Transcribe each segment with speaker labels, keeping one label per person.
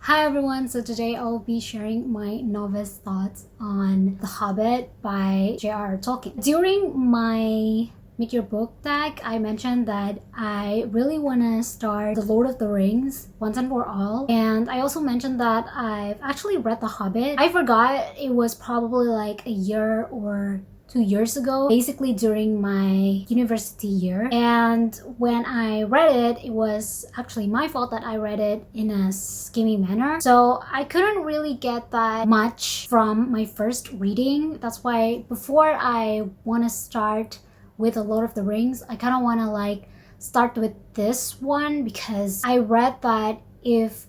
Speaker 1: Hi everyone, so today I'll be sharing my novice thoughts on The Hobbit by J.R.R. Tolkien. During my Meet Your Book tag, I mentioned that I really want to start The Lord of the Rings once and for all. And I also mentioned that I've actually read The Hobbit. I forgot it was probably like a year or 2 years ago, basically during my university year. And when I read it, it was actually my fault that I read it in a skimmy manner. So I couldn't really get that much from my first reading. That's why before I want to start with The Lord of the Rings, I kind of want to start with this one, because I read that if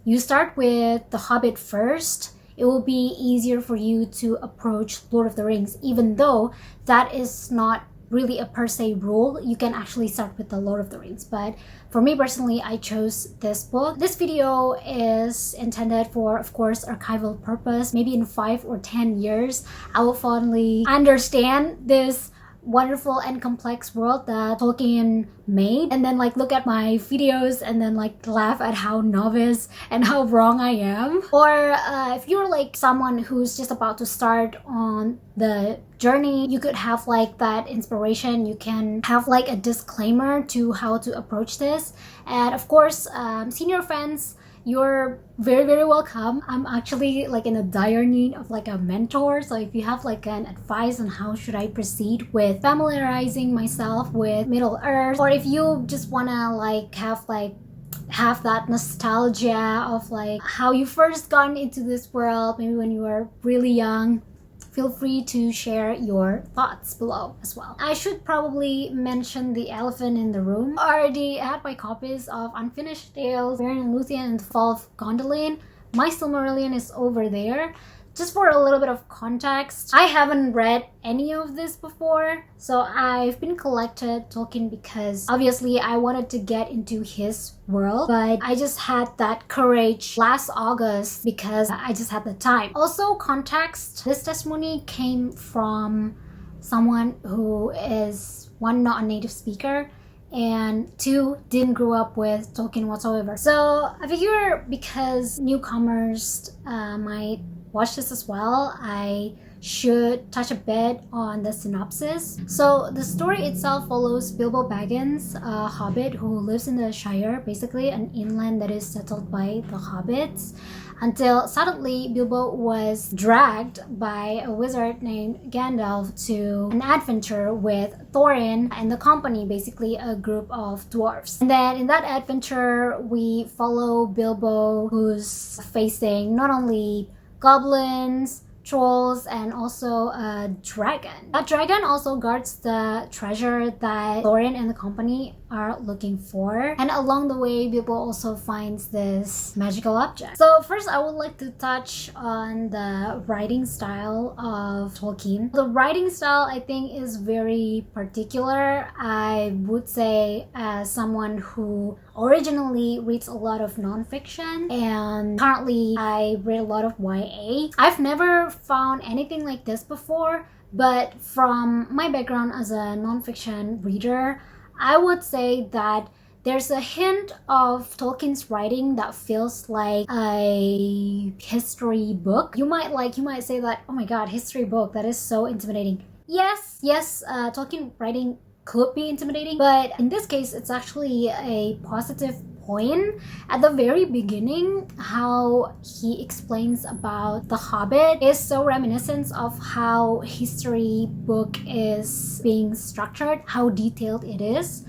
Speaker 1: you start with The Hobbit first, it will be easier for you to approach Lord of the Rings, even though that is not really a per se rule. You can actually start with the Lord of the Rings. But for me personally, I chose this book. This video is intended for, of course, archival purpose. Maybe in 5 or 10 years, I will finally understand this wonderful and complex world that Tolkien made, and then look at my videos and then laugh at how novice and how wrong I am. Or if you're someone who's just about to start on the journey, you could have that inspiration. You can have a disclaimer to how to approach this. And of course, senior fans, you're very, very welcome. I'm actually in a dire need of a mentor. So if you have an advice on how should I proceed with familiarizing myself with Middle Earth, or if you just wanna have that nostalgia of how you first got into this world, maybe when you were really young, feel free to share your thoughts below as well. I should probably mention the elephant in the room. I already had my copies of Unfinished Tales, Beren and Luthien, and the Fall of Gondolin. My Silmarillion is over there. Just for a little bit of context, I haven't read any of this before, so I've been collected Tolkien because obviously I wanted to get into his world, but I just had that courage last August because I just had the time. Also, context, this testimony came from someone who is, one, not a native speaker, and 2, didn't grow up with Tolkien whatsoever. So I figure because newcomers might watch this as well, I should touch a bit on the synopsis. So the story itself follows Bilbo Baggins, a hobbit who lives in the Shire, basically an inland that is settled by the hobbits, until suddenly Bilbo was dragged by a wizard named Gandalf to an adventure with Thorin and the company, basically a group of dwarves. And then in that adventure, we follow Bilbo, who's facing not only goblins, trolls, and also a dragon. That dragon also guards the treasure that Thorin and the company are looking for. And along the way, Bilbo also finds this magical object. So first, I would like to touch on the writing style of Tolkien. The writing style, I think, is very particular. I would say, as someone who originally reads a lot of nonfiction, and currently I read a lot of YA. I've never found anything like this before, but from my background as a nonfiction reader, I would say that there's a hint of Tolkien's writing that feels like a history book. You might say that, oh my god, history book, that is so intimidating. Yes, Tolkien writing could be intimidating, but in this case, it's actually a positive point. At the very beginning, how he explains about The Hobbit is so reminiscent of how history book is being structured, how detailed it is.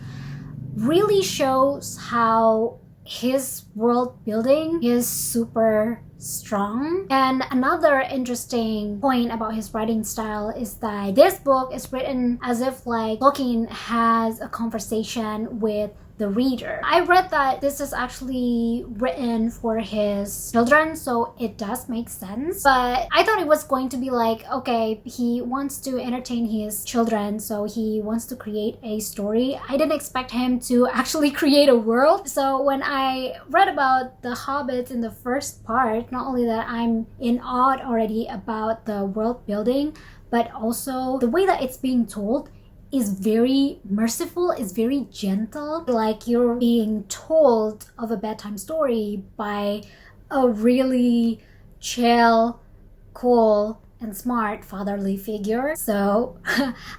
Speaker 1: Really shows how his world building is super strong. And another interesting point about his writing style is that this book is written as if Tolkien has a conversation with the reader. I read that this is actually written for his children, so it does make sense. But I thought it was going to be okay, he wants to entertain his children, so he wants to create a story. I didn't expect him to actually create a world. So when I read about the hobbits in the first part, not only that I'm in awe already about the world building, but also the way that it's being told is very merciful, is very gentle. Like you're being told of a bedtime story by a really chill, cool, and smart fatherly figure. So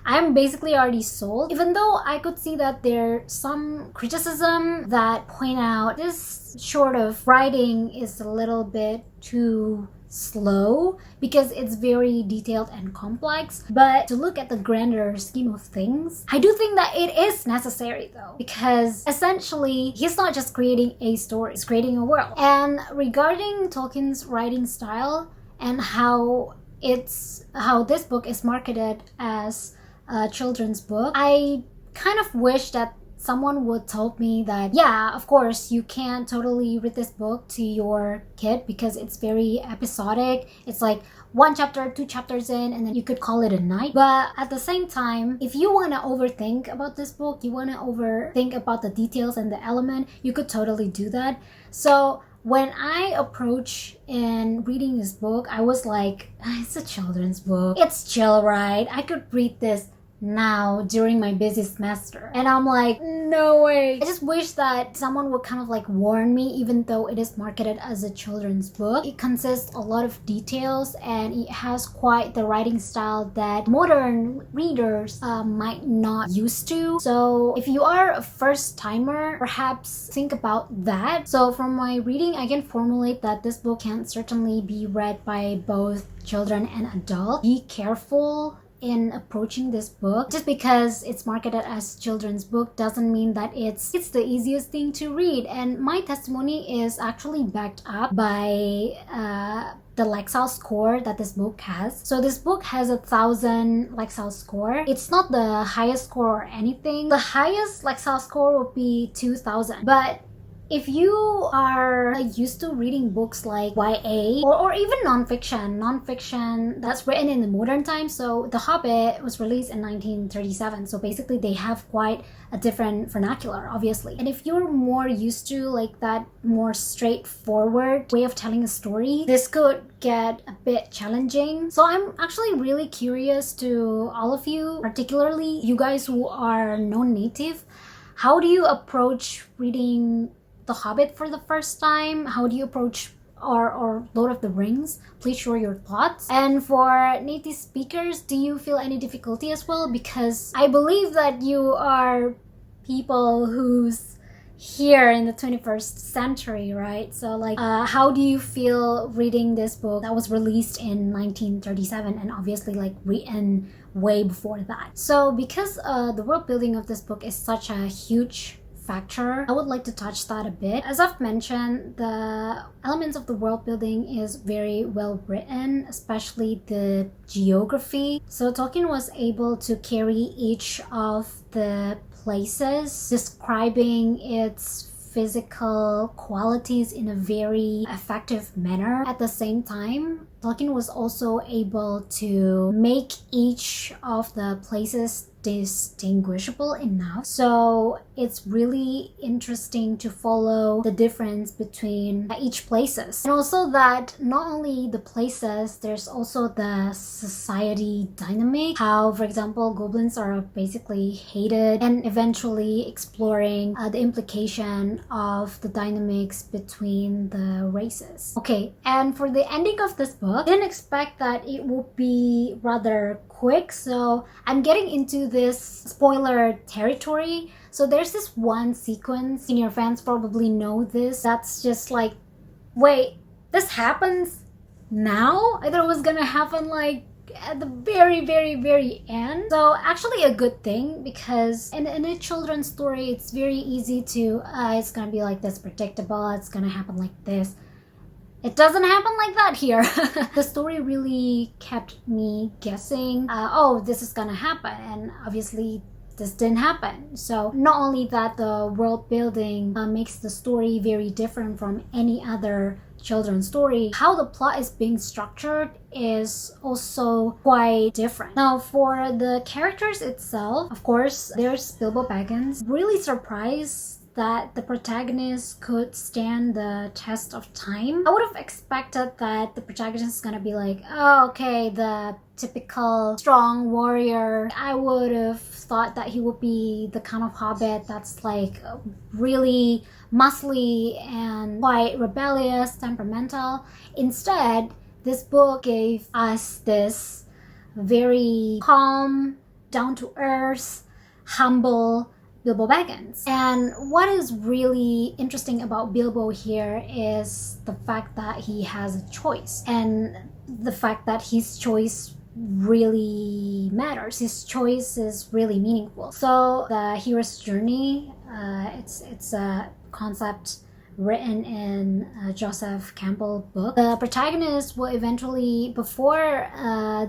Speaker 1: I'm basically already sold, even though I could see that there's some criticism that point out this sort of writing is a little bit too slow because it's very detailed and complex. But to look at the grander scheme of things, I do think that it is necessary though, because essentially he's not just creating a story, he's creating a world. And regarding Tolkien's writing style and how this book is marketed as a children's book, I kind of wish that someone would told me that, yeah, of course, you can't totally read this book to your kid because it's very episodic. It's like 1 chapter, 2 chapters in, and then you could call it a night. But at the same time, if you want to overthink about this book, you want to overthink about the details and the element, you could totally do that. So when I approach in reading this book, I was like, it's a children's book. It's chill, right? I could read this now during my busy semester. And I'm like, no way. I just wish that someone would kind of like warn me, even though it is marketed as a children's book. It consists a lot of details and it has quite the writing style that modern readers might not used to. So if you are a first timer, perhaps think about that. So from my reading, I can formulate that this book can certainly be read by both children and adults. Be careful in approaching this book. Just because it's marketed as children's book doesn't mean that it's the easiest thing to read. And my testimony is actually backed up by the Lexile score that this book has. So this book has 1,000 Lexile score. It's not the highest score or anything. The highest Lexile score would be 2,000. But if you are used to reading books like YA or even nonfiction that's written in the modern times, so The Hobbit was released in 1937, so basically they have quite a different vernacular, obviously. And if you're more used to like that more straightforward way of telling a story, this could get a bit challenging. So I'm actually really curious to all of you, particularly you guys who are non-native, how do you approach reading The Hobbit for the first time? How do you approach or Lord of the Rings? Please share your thoughts. And for native speakers, do you feel any difficulty as well? Because I believe that you are people who's here in the 21st century, right? So like, how do you feel reading this book that was released in 1937 and obviously like written way before that? So because the world building of this book is such a huge factor, I would like to touch that a bit. As I've mentioned, the elements of the world building is very well written, especially the geography. So Tolkien was able to carry each of the places, describing its physical qualities in a very effective manner. At the same time, Tolkien was also able to make each of the places distinguishable enough. So it's really interesting to follow the difference between each places. And also that not only the places, there's also the society dynamic. How, for example, goblins are basically hated, and eventually exploring the implication of the dynamics between the races. Okay, and for the ending of this book, I didn't expect that it would be rather quick, so I'm getting into this spoiler territory. So there's this one sequence, senior fans probably know this, that's just like, wait, this happens now? I thought it was gonna happen like at the very end. So actually a good thing, because in a children's story it's very easy to it's gonna be like this, predictable, it's gonna happen like this. It doesn't happen like that here. The story really kept me guessing, oh, this is gonna happen, and obviously this didn't happen. So not only that, the world building makes the story very different from any other children's story, how the plot is being structured is also quite different. Now for the characters itself, of course, there's Bilbo Baggins. Really surprised that the protagonist could stand the test of time. I would have expected that the protagonist is gonna be like, oh, okay, the typical strong warrior. I would have thought that he would be the kind of hobbit that's like really muscly and quite rebellious, temperamental. Instead, this book gave us this very calm, down-to-earth, humble Bilbo Baggins. And what is really interesting about Bilbo here is the fact that he has a choice, and the fact that his choice really matters. His choice is really meaningful. So the hero's journey, it's a concept written in Joseph Campbell's book. The protagonist will eventually, before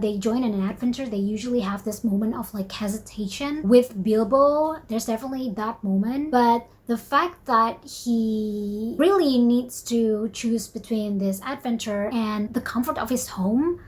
Speaker 1: they join in an adventure, they usually have this moment of like hesitation. With Bilbo, there's definitely that moment, but the fact that he really needs to choose between this adventure and the comfort of his home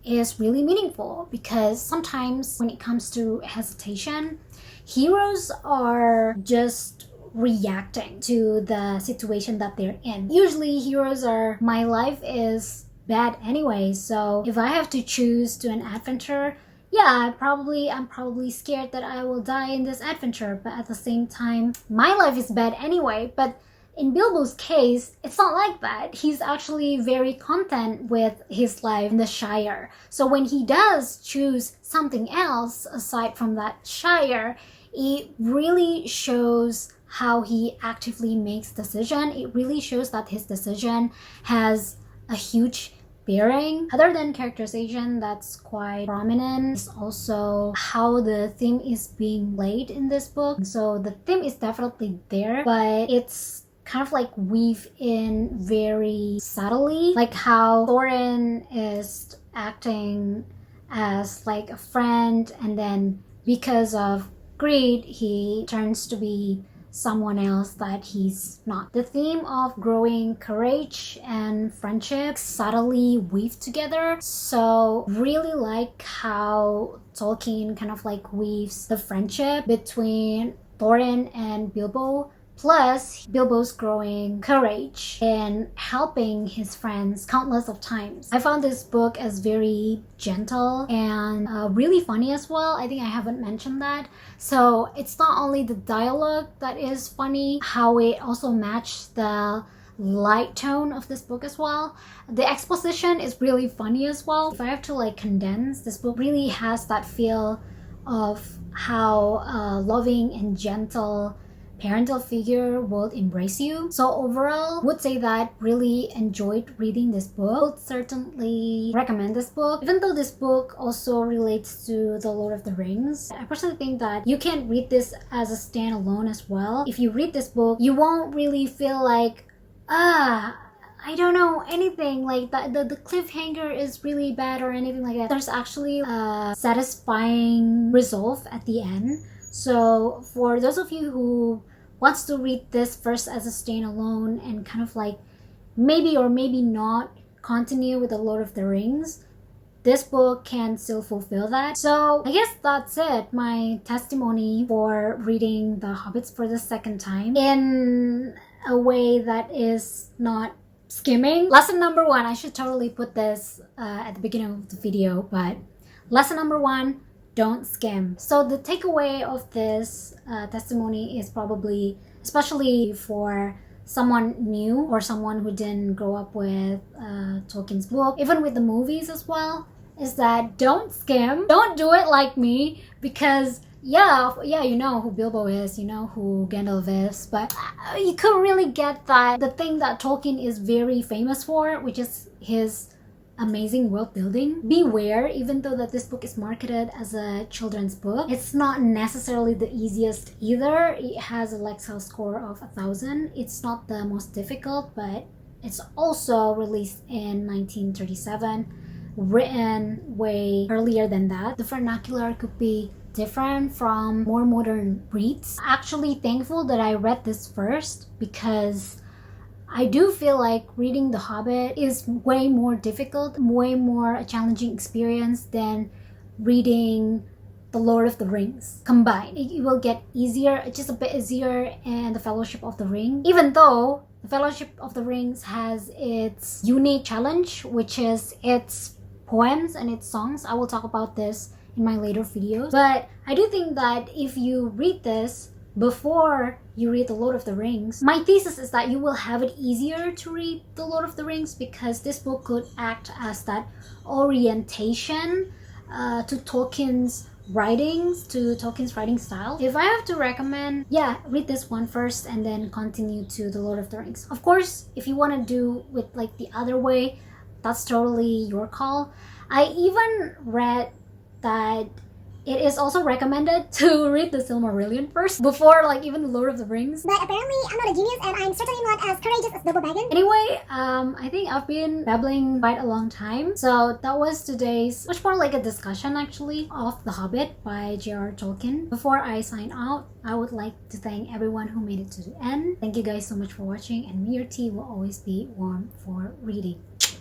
Speaker 1: is really meaningful, because sometimes when it comes to hesitation, heroes are just reacting to the situation that they're in. Usually heroes are, my life is bad anyway, so if I have to choose to an adventure, yeah, I'm probably scared that I will die in this adventure, but at the same time, my life is bad anyway. But in Bilbo's case, it's not like that. He's actually very content with his life in the Shire. So when he does choose something else aside from that Shire, it really shows how he actively makes decision. It really shows that his decision has a huge bearing. Other than characterization that's quite prominent, is also how the theme is being laid in this book. So the theme is definitely there, but it's kind of like weave in very subtly, like how Thorin is acting as like a friend, and then because of greed he turns to be someone else that he's not. The theme of growing courage and friendship subtly weave together. So really like how Tolkien kind of like weaves the friendship between Thorin and Bilbo, plus Bilbo's growing courage in helping his friends countless of times. I found this book as very gentle and really funny as well. I think I haven't mentioned that. So it's not only the dialogue that is funny, how it also matched the light tone of this book as well. The exposition is really funny as well. If I have to like condense, this book really has that feel of how loving and gentle parental figure will embrace you. So overall, would say that really enjoyed reading this book. Would certainly recommend this book, even though this book also relates to the Lord of the Rings. I personally think that you can read this as a standalone as well. If you read this book, you won't really feel like, I don't know anything, like the cliffhanger is really bad or anything like that. There's actually a satisfying resolve at the end. So for those of you who wants to read this first as a standalone and kind of like maybe or maybe not continue with the Lord of the Rings, this book can still fulfill that. So I guess that's it, my testimony for reading The Hobbits for the second time in a way that is not skimming. Lesson number one, I should totally put this at the beginning of the video, but lesson number one, don't skim. So the takeaway of this testimony is probably, especially for someone new or someone who didn't grow up with Tolkien's book, even with the movies as well, is that don't skim. Don't do it like me, because yeah, you know who Bilbo is, you know who Gandalf is, but you couldn't really get that, the thing that Tolkien is very famous for, which is his amazing world building. Beware, even though that this book is marketed as a children's book, it's not necessarily the easiest either. It has a Lexile score of 1000. It's not the most difficult, but it's also released in 1937, written way earlier than that. The vernacular could be different from more modern reads. Actually thankful that I read this first, because I do feel like reading The Hobbit is way more difficult, way more a challenging experience than reading the Lord of the Rings combined. It will get easier, just a bit easier in the Fellowship of the Ring, even though the Fellowship of the Rings has its unique challenge, which is its poems and its songs. I will talk about this in my later videos. But I do think that if you read this before you read The Lord of the Rings, my thesis is that you will have it easier to read The Lord of the Rings, because this book could act as that orientation to Tolkien's writings, to Tolkien's writing style. If I have to recommend, read this one first and then continue to The Lord of the Rings. Of course, if you want to do with like the other way, that's totally your call. I even read that it is also recommended to read the Silmarillion first before like even the Lord of the Rings.
Speaker 2: But apparently I'm not a genius and I'm certainly not as courageous as Bilbo Baggins.
Speaker 1: Anyway, I think I've been babbling quite a long time. So that was today's, much more like a discussion actually, of The Hobbit by J.R.R. Tolkien. Before I sign out, I would like to thank everyone who made it to the end. Thank you guys so much for watching, and may your tea will always be warm for reading.